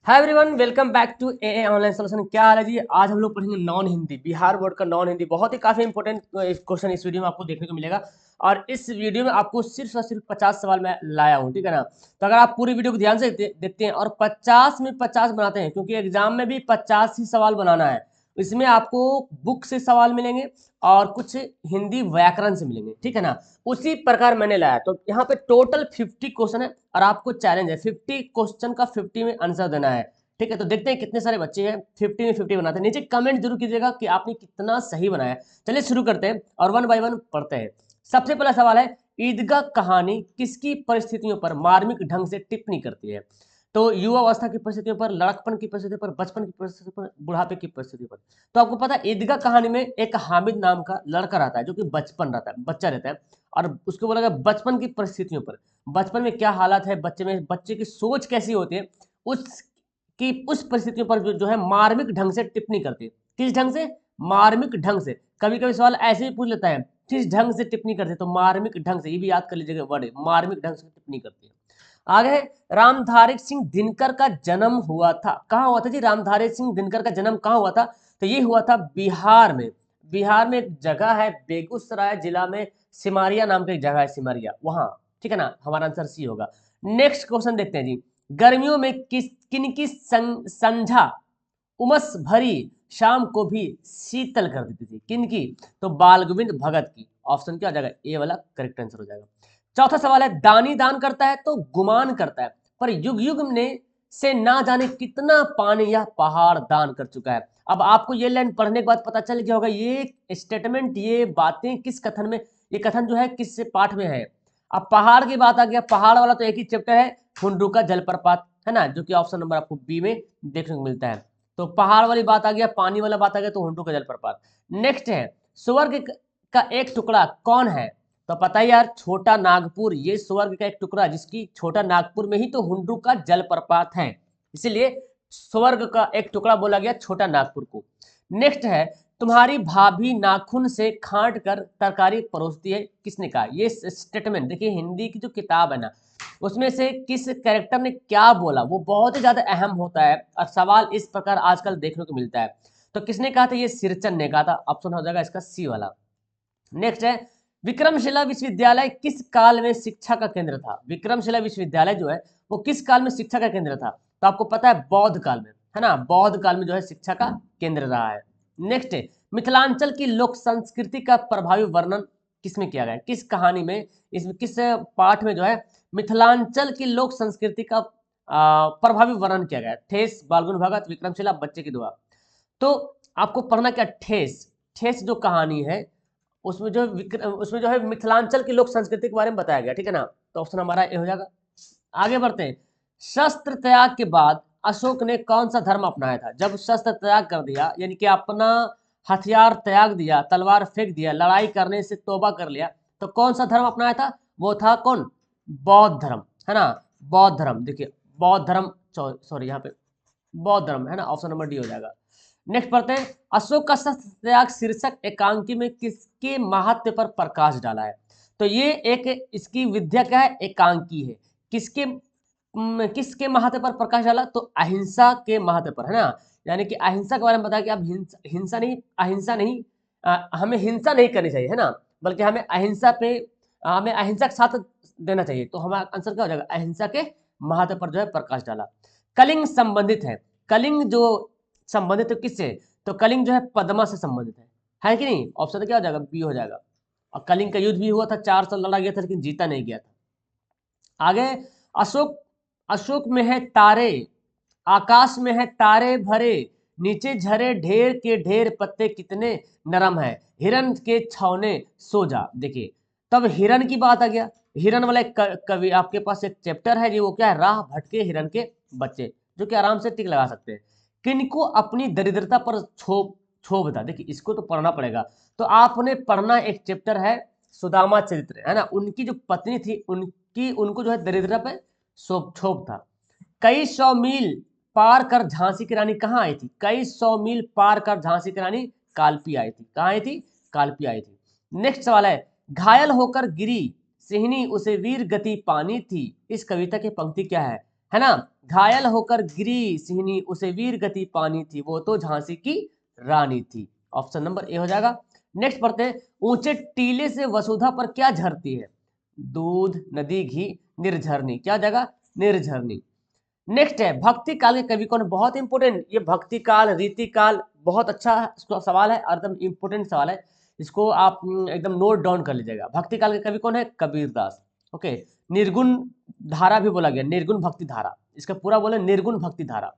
Hi everyone, welcome back to A online solution. क्या हाल है जी। आज हम लोग पढ़ेंगे नॉन हिंदी, बिहार बोर्ड का नॉन हिंदी। बहुत ही काफी इंपॉर्टेंट क्वेश्चन इस वीडियो में आपको देखने को मिलेगा। और इस वीडियो में आपको सिर्फ और सिर्फ 50 सवाल मैं लाया हूँ, ठीक है ना। तो अगर आप पूरी वीडियो को ध्यान से देखते हैं और 50 में 50 बनाते हैं, क्योंकि एग्जाम में भी 50 ही सवाल बनाना है। इसमें आपको बुक से सवाल मिलेंगे और कुछ हिंदी व्याकरण से मिलेंगे, ठीक है ना। उसी प्रकार मैंने लाया। तो यहाँ पे टोटल 50 क्वेश्चन है और आपको चैलेंज है 50 क्वेश्चन का 50 में आंसर देना है, ठीक है। तो देखते हैं कितने सारे बच्चे हैं 50 में 50 बनाते हैं। नीचे कमेंट जरूर कीजिएगा कि आपने कितना सही बनाया। चलिए शुरू करते हैं और वन बाय वन पढ़ते हैं। सबसे पहला सवाल है, ईदगाह कहानी किसकी परिस्थितियों पर मार्मिक ढंग से टिप्पणी करती है। तो युवावस्था की परिस्थितियों पर, लड़कपन की परिस्थितियों पर, बचपन की परिस्थितियों पर, बुढ़ापे की परिस्थितियों पर। तो आपको पता है ईदगाह कहानी में एक हामिद नाम का लड़का रहता है, जो कि बचपन रहता है, बच्चा रहता है। और उसको बोला गया बचपन की परिस्थितियों पर, बचपन में क्या हालात है बच्चे में, बच्चे की सोच कैसी होती है, उस कि उस परिस्थितियों पर जो है मार्मिक ढंग से टिप्पणी करती है। किस ढंग से? मार्मिक ढंग से। कभी कभी सवाल ऐसे ही पूछ लेता है, किस ढंग से टिप्पणी करती है, तो मार्मिक ढंग से, ये भी याद कर लीजिएगा वर्ड, मार्मिक ढंग से टिप्पणी करती है। आगे है, रामधारी सिंह दिनकर का जन्म हुआ था, कहाँ हुआ था जी? रामधारी सिंह दिनकर का जन्म कहाँ हुआ था? तो ये हुआ था बिहार में। बिहार में एक जगह है बेगूसराय जिला में, सिमारिया नाम की एक जगह है, सिमरिया, वहां, ठीक है ना। हमारा आंसर सी होगा। नेक्स्ट क्वेश्चन देखते हैं जी। गर्मियों में किनकी संझा उमस भरी, शाम को भी शीतल कर देती थी, किनकी? तो बाल गोविंद भगत की। ऑप्शन क्या हो जाएगा? ए वाला करेक्ट आंसर हो जाएगा। चौथा सवाल है, दानी दान करता है तो गुमान करता है, पर युग युग ने से ना जाने कितना पानी यह पहाड़ दान कर चुका है। अब आपको ये लाइन पढ़ने के बाद पता चल गया होगा ये स्टेटमेंट, ये बातें किस कथन में, ये कथन जो है किस पाठ में है। अब पहाड़ की बात आ गया, पहाड़ वाला तो एक ही चैप्टर है, हुंडरू जलप्रपात, है ना, जो कि ऑप्शन नंबर आपको बी में देखने को मिलता है। तो पहाड़ वाली बात आ गया, पानी वाला बात आ गया, तो हुंडरू का जलप्रपात। नेक्स्ट है, स्वर्ग का एक टुकड़ा कौन है? तो पता ही यार, छोटा नागपुर, ये स्वर्ग का एक टुकड़ा, जिसकी छोटा नागपुर में ही तो हुंडरू का जलप्रपात है, इसीलिए स्वर्ग का एक टुकड़ा बोला गया छोटा नागपुर को। नेक्स्ट है, तुम्हारी भाभी नाखून से खांट कर तरकारी परोसती है, किसने कहा? ये स्टेटमेंट देखिए, हिंदी की जो किताब है ना, उसमें से किस कैरेक्टर ने क्या बोला वो बहुत ही ज्यादा अहम होता है, और सवाल इस प्रकार आजकल देखने को मिलता है। तो किसने कहा था? ये सिरचन ने कहा था। ऑप्शन हो जाएगा इसका सी वाला। नेक्स्ट है, विक्रमशिला विश्वविद्यालय किस काल में शिक्षा का केंद्र था? विक्रमशिला विश्वविद्यालय जो है वो किस काल में शिक्षा का केंद्र था? तो आपको पता है बौद्ध काल में, है ना, बौद्ध काल में जो है शिक्षा का केंद्र रहा है। नेक्स्ट है, मिथिलांचल की लोक संस्कृति का प्रभावी वर्णन किसमें किया गया है? किस कहानी में, इसमें किस पाठ में जो है मिथिलांचल की लोक संस्कृति का प्रभावी वर्णन किया गया है? ठेस, बालगुन भगत, विक्रमशिला, बच्चे की दुआ। तो आपको पढ़ना क्या, ठेस। ठेस जो कहानी है उसमें जो है मिथिलांचल की लोक संस्कृति के बारे में बताया गया, ठीक है ना। तो ऑप्शन हमारा ए हो जाएगा। आगे बढ़ते हैं। शस्त्र त्याग के बाद अशोक ने कौन सा धर्म अपनाया था? जब शस्त्र त्याग कर दिया, यानी कि अपना हथियार त्याग दिया, तलवार फेंक दिया, लड़ाई करने से तौबा कर लिया, तो कौन सा धर्म अपनाया था? वो था कौन? बौद्ध धर्म, है ना। बौद्ध धर्म, देखिए बौद्ध धर्म, सॉरी यहाँ पे बौद्ध धर्म, है ना। ऑप्शन नंबर डी हो जाएगा। नेक्स्ट पढ़ते हैं, अशोक का शस्त्र त्याग शीर्षक एकांकी में किसके महत्व पर प्रकाश डाला है? तो ये एक इसकी विद्या क्या है? एकांकी है। किसके किसके महत्व पर प्रकाश डाला? तो अहिंसा के महत्व पर, है ना। यानी कि अहिंसा के बारे में बताया कि आप हिंसा नहीं, अहिंसा नहीं, हमें हिंसा नहीं करनी चाहिए, है ना, बल्कि हमें अहिंसा पे, हमें अहिंसा के साथ देना चाहिए। तो हमारा आंसर क्या हो जाएगा? अहिंसा के महत्व पर जो है प्रकाश डाला। कलिंग संबंधित है, कलिंग जो संबंधित है किससे? तो कलिंग जो है पद्मा से संबंधित है कि नहीं? ऑप्शन क्या हो जाएगा? बी हो जाएगा। और कलिंग का युद्ध भी हुआ था, 4 साल लड़ा गया था, लेकिन जीता नहीं गया था। आगे, अशोक, अशोक में है तारे, आकाश में है तारे भरे, नीचे झरे ढेर के ढेर, पत्ते कितने नरम है, हिरन के छौने सो जा। देखिए, तब हिरन की बात आ गया। हिरन वाला एक कवि आपके पास एक चैप्टर है जी, वो क्या है? राह भटके हिरन के बच्चे, जो कि आराम से टिक लगा सकते हैं। किनको अपनी दरिद्रता पर क्षोभ क्षोभ था? देखिए, इसको तो पढ़ना पड़ेगा। तो आपने पढ़ना एक चैप्टर है सुदामा चरित्र, है ना। उनकी जो पत्नी थी, उनकी उनको जो है दरिद्रता पे क्षोभ था। कई सौ मील पार कर झांसी की रानी कहाँ आई थी? कई सौ मील पार कर झांसी की रानी कालपी आई थी। कहाँ आई थी? कालपी आई थी। नेक्स्ट सवाल है, घायल होकर गिरी सिहनी उसे वीर गति पानी थी, इस कविता की पंक्ति क्या है? है ना। घायल होकर गिरी सिहनी, उसे वीर गति पानी थी, वो तो झांसी की रानी थी। ऑप्शन नंबर ए हो जाएगा। नेक्स्ट पढ़ते हैं, ऊंचे टीले से वसुधा पर क्या झरती है? दूध, नदी, घी, निर्झरनी। क्या हो जाएगा? निर्झरनी। नेक्स्ट है, भक्ति काल के कवि कौन? बहुत इंपोर्टेंट, ये भक्ति काल, रीति काल, बहुत अच्छा सवाल है, एकदम इंपोर्टेंट सवाल है। इसको आप एकदम नोट डाउन कर लीजिएगा। भक्ति काल के कवि कौन है? कबीरदास। ओके। निर्गुण धारा भी बोला गया, निर्गुण भक्ति धारा, इसका पूरा बोले निर्गुण भक्ति धारा।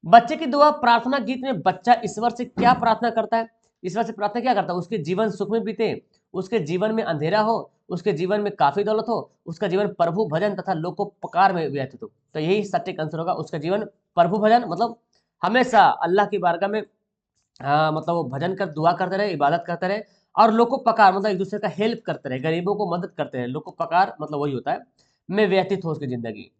बच्चे की दुआ प्रार्थना गीत में बच्चा ईश्वर से क्या प्रार्थना करता है? ईश्वर से प्रार्थना क्या करता है? उसके जीवन सुख में बीते, उसके जीवन में अंधेरा हो, उसके जीवन में काफी दौलत हो, उसका जीवन प्रभु भजन तथा लोकोपकार में व्यतीत हो। तो यही सटीक आंसर होगा, उसका जीवन प्रभु भजन, मतलब हमेशा अल्लाह की बारगाह में मतलब वो भजन कर दुआ करते रहे, इबादत करते रहे, और लोकोपकार मतलब एक दूसरे का हेल्प करते रहे, गरीबों को मदद करते रहे। लोकोपकार मतलब वही होता है, में व्यतीत हो उसकी जिंदगी।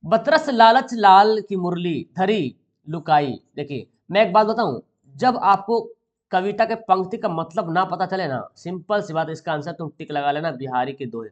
बतरस लालच लाल की मुरली धरी लुकाई। देखिए मैं एक बात बताऊं, जब आपको कविता के पंक्ति का मतलब ना पता चले ना, सिंपल सी बात, इसका आंसर तुम टिक लगा लेना, बिहारी के दोहे।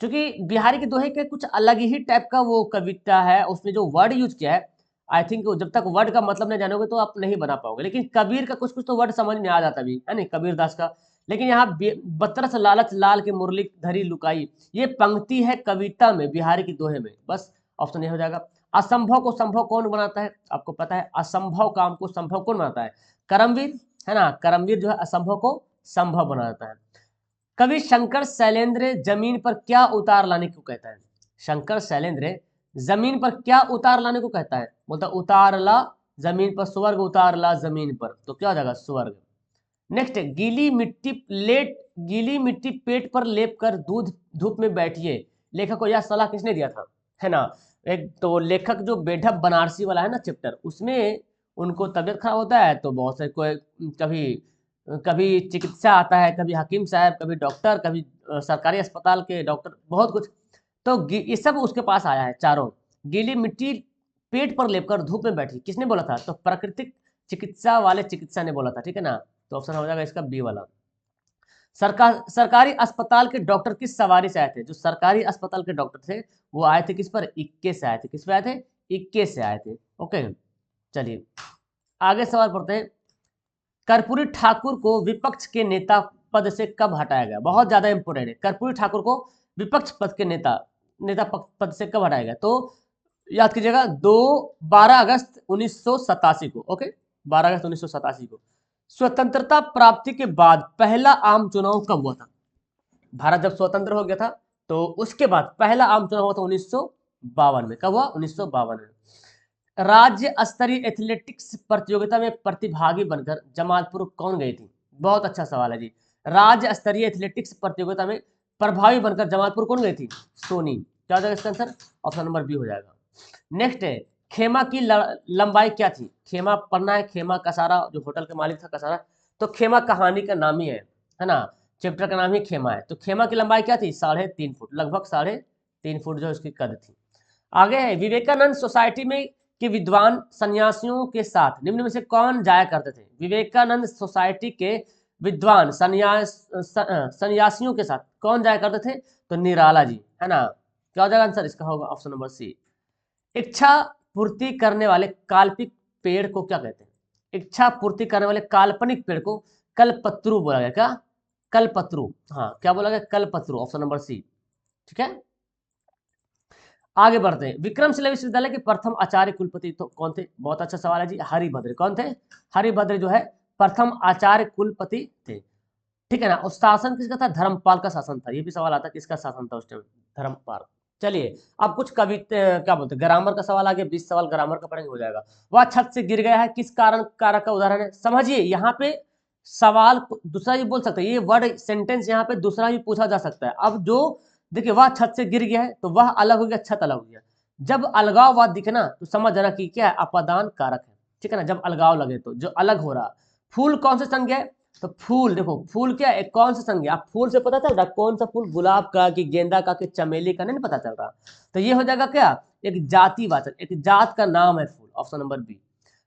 क्योंकि बिहारी के दोहे के कुछ अलग ही टाइप का वो कविता है, उसमें जो वर्ड यूज किया है, आई थिंक जब तक वर्ड का मतलब नहीं जानोगे तो आप नहीं बना पाओगे। लेकिन कबीर का कुछ कुछ तो वर्ड समझ में आ जाता भी है नहीं, कबीर दास का। लेकिन यहाँ बतरस लालच लाल के मुरली धरी लुकाई, ये पंक्ति है कविता में, बिहारी की दोहे में। बस ऑप्शन ये हो जाएगा। असंभव को संभव कौन बनाता है? आपको पता है, असंभव काम को संभव कौन बनाता है? करमवीर, है ना। करमवीर जो है असंभव को संभव बनाता है। कवि शंकर शैलेंद्र जमीन पर क्या उतार लाने को कहता है? शंकर शैलेंद्र जमीन पर क्या उतार लाने को कहता है? बोलता उतार ला जमीन पर, स्वर्ग उतार ला जमीन पर, तो क्या हो जाएगा? स्वर्ग। नेक्स्ट है, गीली मिट्टी पेट पर लेप कर दूध धूप में बैठिए, लेखक को यह सलाह किसने दिया था? है ना। एक तो लेखक जो बेढप बनारसी वाला है ना चैप्टर, उसमें उनको तबीयत खराब होता है, तो बहुत से कोई कभी कभी चिकित्सा आता है, कभी हकीम साहब, कभी डॉक्टर, कभी सरकारी अस्पताल के डॉक्टर, बहुत कुछ। तो ये सब उसके पास आया है चारों। गीली मिट्टी पेट पर लेपकर धूप में बैठी, किसने बोला था? तो प्राकृतिक चिकित्सा वाले चिकित्सा ने बोला था, ठीक है ना। तो ऑप्शन हो जाएगा इसका बी वाला। सरकारी अस्पताल के डॉक्टर किस सवारी से आए थे? जो सरकारी अस्पताल के डॉक्टर थे वो आए थे किस पर? इक्के से आए थे। किस पे आए थे? इक्के से आए थे। ओके, चलिए आगे सवाल पढ़ते हैं। कर्पूरी ठाकुर को विपक्ष के नेता पद से कब हटाया गया? बहुत ज्यादा इंपोर्टेंट है। कर्पूरी ठाकुर को विपक्ष पद के नेता पद से कब हटाया गया? तो याद कीजिएगा, 12 अगस्त 1987 को। ओके, 12 अगस्त 1987 को। स्वतंत्रता प्राप्ति के बाद पहला आम चुनाव कब हुआ था? भारत जब स्वतंत्र हो गया था तो उसके बाद पहला आम चुनाव हुआ था 1952 में। कब हुआ? 1952 में। राज्य स्तरीय एथलेटिक्स प्रतियोगिता में प्रतिभागी बनकर जमालपुर कौन गई थी? बहुत अच्छा सवाल है जी। राज्य स्तरीय एथलेटिक्स प्रतियोगिता में प्रभावी बनकर जमालपुर कौन गई थी? सोनी। क्या हो जाएगा इसका आंसर? ऑप्शन नंबर बी हो जाएगा। नेक्स्ट है, खेमा की लंबाई क्या थी? खेमा पढ़ना है, खेमा कसारा जो होटल के मालिक था कसारा, तो खेमा कहानी का नाम ही है ना। चैप्टर का नाम ही खेमा है। तो खेमा की लंबाई क्या थी? 3.5 फुट, लगभग 3.5 फुट जो उसकी कद थी। आगे है, विवेकानंद सोसाइटी में के विद्वान सन्यासियों के साथ निम्न में से कौन जाया करते थे? विवेकानंद सोसाइटी के विद्वान सन्यासियों के साथ कौन जाया करते थे? तो निराला जी, है ना। क्या हो जाएगा आंसर? इसका होगा ऑप्शन नंबर सी। इच्छा पूर्ति करने वाले काल्पनिक पेड़ को क्या कहते हैं? इच्छा पूर्ति करने वाले काल्पनिक पेड़ को कल्पत्रु बोला गया। क्या? कल्पत्रु। हाँ, क्या बोला गया? कल्पत्रु, ऑप्शन नंबर सी। ठीक है, आगे बढ़ते हैं। विक्रमशिला विश्वविद्यालय के प्रथम आचार्य कुलपति तो कौन थे? बहुत अच्छा सवाल है जी। हरिभद्र। कौन थे? हरिभद्र जो है प्रथम आचार्य कुलपति थे। ठीक है ना। और शासन किसका था? धर्मपाल का शासन था। ये भी सवाल आता है, किसका शासन था उस टाइम? धर्मपाल। चलिए अब कुछ क्या बोलते हैं, ग्रामर का सवाल आ गया। 20 सवाल ग्रामर का पढ़ेंगे, हो जाएगा। वह छत से गिर गया है, किस कारण कारक का उदाहरण है? समझिए यहाँ पे सवाल दूसरा भी बोल सकते हैं, ये वर्ड सेंटेंस यहाँ पे दूसरा भी पूछा जा सकता है। अब जो देखिए, वह छत से गिर गया है तो वह अलग हो गया, छत अलग हो गया। जब अलगाववाद दिखे ना तो समझ जाना कि क्या है? अपादान कारक है। ठीक है ना। जब अलगाव लगे तो जो अलग हो रहा। फूल कौन से संज्ञा है? तो फूल, देखो फूल क्या है? कौन सा संज्ञा? आप फूल से पता चल रहा कौन सा फूल, गुलाब का कि गेंदा का कि चमेली का? नहीं पता चल रहा। तो ये हो जाएगा क्या? एक जातिवाचक, एक जात का नाम है फूल, ऑप्शन नंबर बी।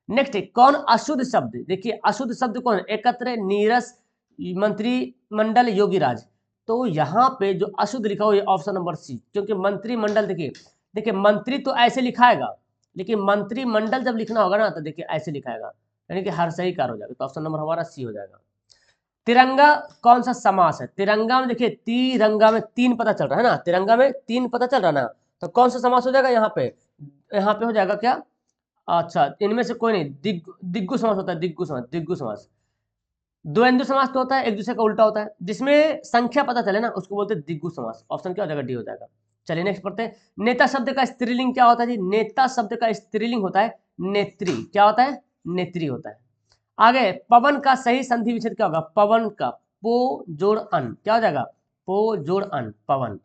नेक्स्ट है, कौन अशुद्ध शब्द? देखिए अशुद्ध शब्द कौन? एकत्र, नीरस, मंत्रिमंडल, योगीराज। तो यहाँ पे जो अशुद्ध लिखा हुआ है ऑप्शन नंबर सी, क्योंकि मंत्रिमंडल देखिए देखिए मंत्री तो ऐसे लिखाएगा, लेकिन मंत्रिमंडल जब लिखना होगा ना तो देखिए ऐसे लिखाएगा, यानी कि हर सही कार हो जाएगा। तो ऑप्शन नंबर हमारा सी हो जाएगा। तिरंगा कौन सा समास है? तिरंगा में देखिए तिरंगा में तीन पता चल रहा है ना, तिरंगा में तीन पता चल रहा है ना, तो कौन सा समास हो जाएगा यहाँ पे? यहाँ पे हो जाएगा क्या? अच्छा इनमें से कोई नहीं, दिग्गु समास होता है, दिग्गु समास, दिग्गु समास। द्वंद्व समास तो होता है, एक दूसरे का उल्टा होता है, जिसमें संख्या पता चले ना उसको बोलते हैं दिग्गु समास। ऑप्शन क्या हो जाएगा? डी हो जाएगा। चलिए नेक्स्ट पढ़ते हैं। नेता शब्द का स्त्रीलिंग क्या होता है जी? नेता शब्द का स्त्रीलिंग होता है नेत्री। क्या होता है? नेत्री होता है। आगे पवन का सही संधि विच्छेद क्या होगा? पवन का पो जोड़ अन, क्या हो जाएगा? पो जोड़ अन, पवन।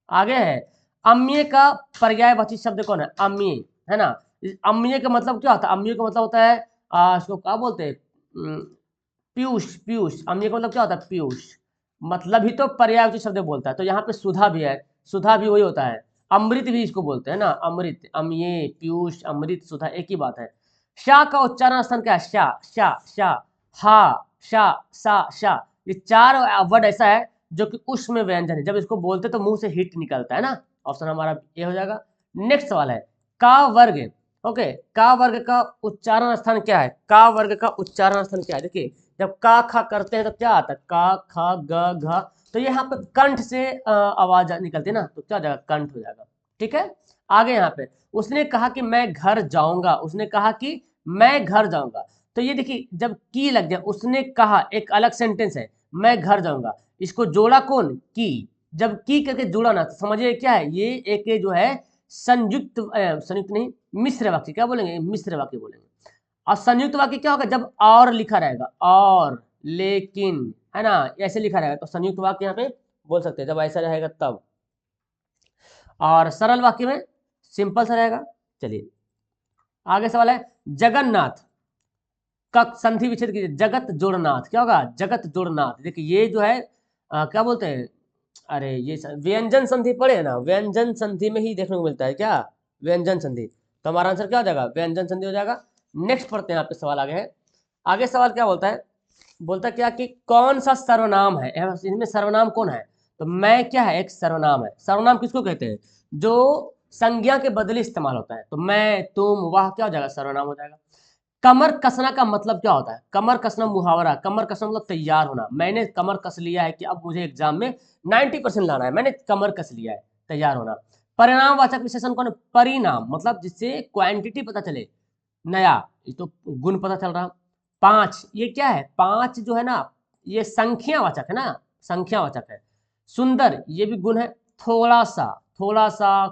आगे है अम्य का पर्यायवाची शब्द कौन है? अम्य, है ना। अम्य का मतलब क्या होता है? अम्य का मतलब होता है इसको क्या बोलते हैं? पीयूष, पीयूष। अम्य का मतलब क्या होता है? पीयूष। मतलब ही तो पर्यायवाची शब्द बोलता है। तो यहाँ पे सुधा भी है, सुधा भी वही होता है। अमृत भी इसको बोलते हैं ना, अमृत, अम्ये, पीयूष, अमृत, सुधा एक ही बात है। शाह का उच्चारण स्थान क्या है? शाह, शाह, शाह, हा, शाह, सा, शाह। ये चार वर्ड ऐसा है जो कि उष्म व्यंजन है, जब इसको बोलते तो मुंह से हिट निकलता है ना। ऑप्शन हमारा ये हो जाएगा। नेक्स्ट सवाल है का वर्ग। ओके, का वर्ग का उच्चारण स्थान क्या है? का वर्ग का उच्चारण स्थान क्या है? देखिए जब का खा करते हैं तो क्या आता है? का खा ग घ, तो यहाँ पे कंठ से आवाज निकलती है ना, तो क्या हो जाएगा? कंठ हो जाएगा। ठीक है। आगे यहाँ पे उसने कहा कि मैं घर जाऊंगा, उसने कहा कि मैं घर जाऊंगा, तो ये देखिए जब की लग जाए, उसने कहा एक अलग सेंटेंस है, मैं घर जाऊंगा, इसको जोड़ा कौन? की। जब की करके जोड़ा ना तो समझिए क्या है, ये एक जो है संयुक्त, संयुक्त नहीं, मिश्र वाक्य। क्या बोलेंगे? मिश्र वाक्य बोलेंगे। और संयुक्त वाक्य क्या होगा? जब और लिखा रहेगा, और, लेकिन, है ना, ऐसे लिखा रहेगा तो संयुक्त वाक्य यहाँ पे बोल सकते हैं, जब ऐसा रहेगा तब। और सरल वाक्य में सिंपल सा रहेगा। चलिए आगे सवाल है जगन्नाथ का संधि विच्छेद कीजिए। जगत जोड़नाथ क्या होगा? जगत जोड़नाथ। देखिए ये जो है क्या बोलते हैं, अरे ये व्यंजन संधि पढ़े ना, व्यंजन संधि में ही देखने को मिलता है क्या? व्यंजन संधि। तो हमारा आंसर क्या हो जाएगा? व्यंजन संधि हो जाएगा। नेक्स्ट पढ़ते हैं, यहाँ पे सवाल आगे है। आगे सवाल क्या बोलता है? बोलता क्या कि कौन सा सर्वनाम है? इनमें सर्वनाम कौन है? तो मैं क्या है? एक सर्वनाम है। सर्वनाम किसको कहते हैं? जो संज्ञा के बदले इस्तेमाल होता है। तो मैं, तुम, वह क्या हो जाएगा? सर्वनाम हो जाएगा। कमर कसना का मतलब क्या होता है? कमर कसना मुहावरा, कमर कसना मतलब तैयार होना। मैंने कमर कस लिया है कि अब मुझे एग्जाम में 90% लाना है, मैंने कमर कस लिया है, तैयार होना। परिणामवाचक विशेषण कौन है? परिणाम मतलब जिससे क्वांटिटी पता चले, नया, ये तो गुण पता चल रहा। पांच, ये क्या है? पांच जो है ना, ये संख्यावाचक है ना, संख्यावाचक है। सुंदर, ये भी गुण है। थोड़ा सा, थोड़ा सा,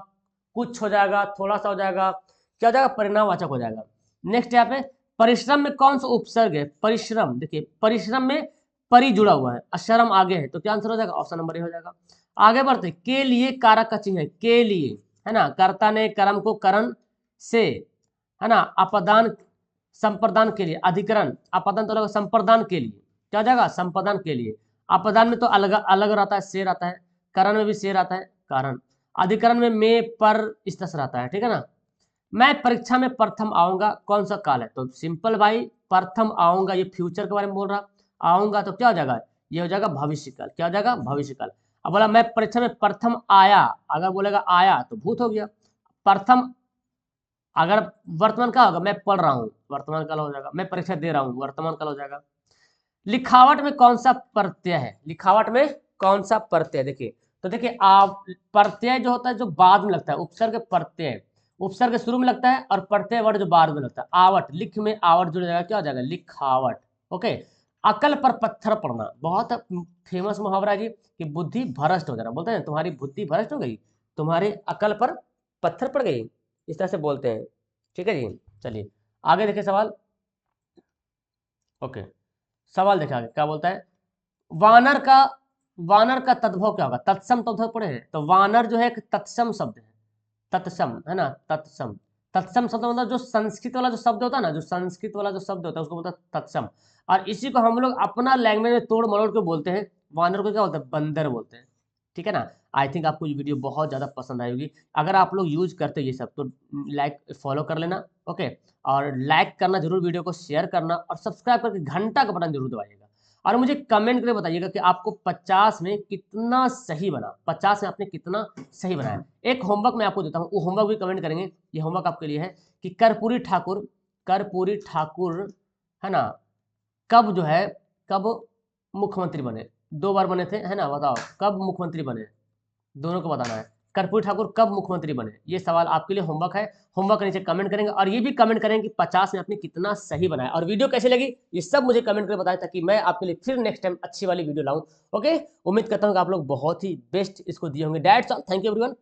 कुछ हो जाएगा, थोड़ा सा हो जाएगा, क्या हो जाएगा? परिणामवाचक हो जाएगा। नेक्स्ट यहाँ पे परिश्रम में कौन सा उपसर्ग है? परिश्रम, देखिए परिश्रम में परि जुड़ा हुआ है, अशरम आगे है, तो क्या आंसर हो जाएगा? ऑप्शन नंबर ए हो जाएगा। आगे बढ़ते, के लिए कारक का चिन्ह है, के लिए, है ना, कर्ता ने कर्म को करण से, है ना, अपदान संप्रदान के लिए, अधिकरण, अपदान तो संप्रदान के लिए, क्या हो जाएगा? संप्रदान के लिए। अपदान में तो अलग अलग रहता है, शेर आता है, करण में भी शेर आता है, कारण। अधिकरण में पर इस तरह से रहता है, ठीक है ना। मैं परीक्षा में प्रथम आऊंगा, कौन सा काल है? तो सिंपल भाई, प्रथम आऊंगा ये फ्यूचर के बारे में बोल रहा, आऊंगा तो क्या हो जाएगा? ये हो जाएगा भविष्य काल। क्या हो जाएगा? भविष्य काल। अब बोला मैं परीक्षा में प्रथम आया, अगर बोलेगा आया तो भूत हो गया। प्रथम, अगर वर्तमान का होगा, मैं पढ़ रहा हूँ, वर्तमान काल हो जाएगा। मैं परीक्षा दे रहा हूँ, वर्तमान काल हो जाएगा। लिखावट में कौन सा प्रत्यय है? लिखावट में कौन सा प्रत्यय? देखिए तो देखिए आप, प्रत्यय जो होता है जो बाद में लगता है, उपसर्ग प्रत्यय, उपसर्ग शुरू में लगता है और प्रत्यय वर्ड जो बाद में लगता है। आवट, लिख में आवट जुड़ जाएगा, क्या हो जाएगा? लिखावट। ओके। अकल पर पत्थर पड़ना, बहुत फेमस मुहावरा है जी, कि बुद्धि भ्रष्ट हो जाना। बोलते हैं तुम्हारी बुद्धि भ्रष्ट हो गई, तुम्हारी अकल पर पत्थर पड़ गई, इस तरह से बोलते हैं। ठीक है जी। चलिए आगे देखिए सवाल। ओके, सवाल देखा आगे क्या बोलता है। वानर का, वानर का तद्भव क्या होगा? तत्सम तद्भव पढ़े हैं, तो वानर जो है एक तत्सम शब्द है, तत्सम, है ना, तत्सम। तत्सम शब्द मतलब जो संस्कृत वाला जो शब्द होता है ना, जो संस्कृत वाला जो शब्द होता है उसको बोलता है तत्सम। और इसी को हम लोग अपना लैंग्वेज में तोड़ मरोड़ के बोलते हैं, वानर को क्या बोलते हैं? बंदर बोलते हैं। ठीक है ना। आई थिंक आपको ये वीडियो बहुत ज़्यादा पसंद आई होगी। अगर आप लोग यूज करते ये सब तो लाइक फॉलो कर लेना। ओके, और लाइक करना जरूर, वीडियो को शेयर करना और सब्सक्राइब करके घंटा का बटन जरूर दबाइएगा। और मुझे कमेंट करके बताइएगा कि आपको 50 में कितना सही बना, 50 में आपने कितना सही बनाया। एक होमवर्क मैं आपको देता हूँ, वो होमवर्क भी कमेंट करेंगे। ये होमवर्क आपके लिए है कि कर्पूरी ठाकुर है ना, कब जो है कब मुख्यमंत्री बने? 2 बार बने थे, है ना, बताओ कब मुख्यमंत्री बने, दोनों को बताना है। कर्पूरी ठाकुर कब मुख्यमंत्री बने, ये सवाल आपके लिए होमवर्क है। होमवर्क के नीचे कमेंट करेंगे और ये भी कमेंट करेंगे कि 50 में आपने कितना सही बनाया, और वीडियो कैसे लगी ये सब मुझे कमेंट करके बताएं, ताकि मैं आपके लिए फिर नेक्स्ट टाइम अच्छी वाली वीडियो लाऊं। ओके, उम्मीद करता हूं कि आप लोग बहुत ही बेस्ट इसको दिए होंगे। That's all, thank you everyone.